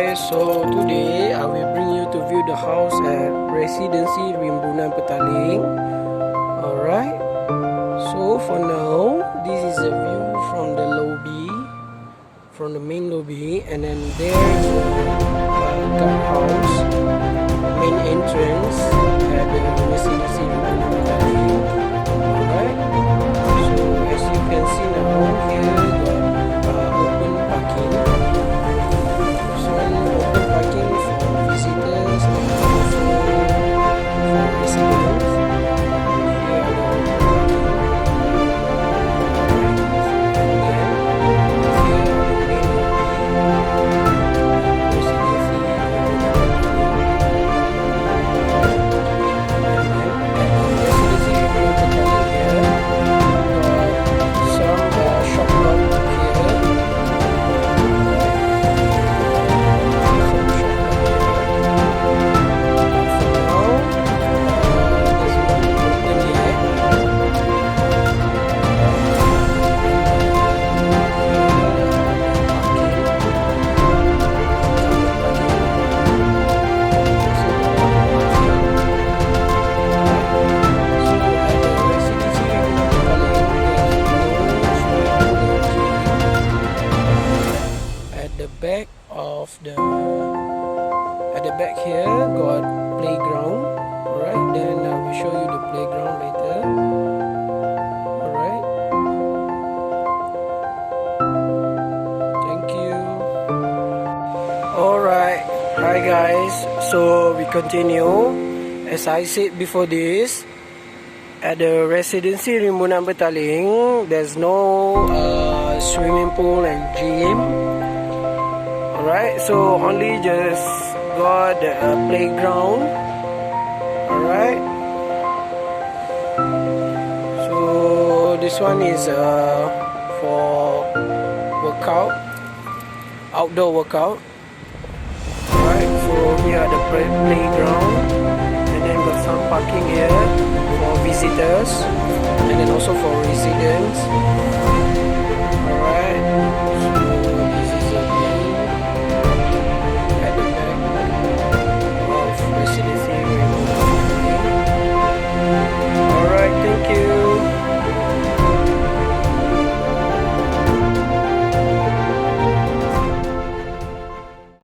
guys, so today I will bring you to view the house at Residensi Rimbunan Petaling. Alright, so for now, this is a view from the lobby, from the main lobby, and then there is a guardhouse, main entrance at the Residensi Rimbunan Petaling. Alright, so as you can see now, here got open parking. At the back here got playground. Alright, then I will show you the playground later. Alright, thank you. Alright, hi guys, so we continue. As I said before this, at the Residensi Rimbunan Petaling, there's no swimming pool and gym. Alright, so only just got a playground. Alright, so this one is for workout, outdoor workout. Alright, so here are the playground, and then got some parking here for visitors, and then also for residents. Alright.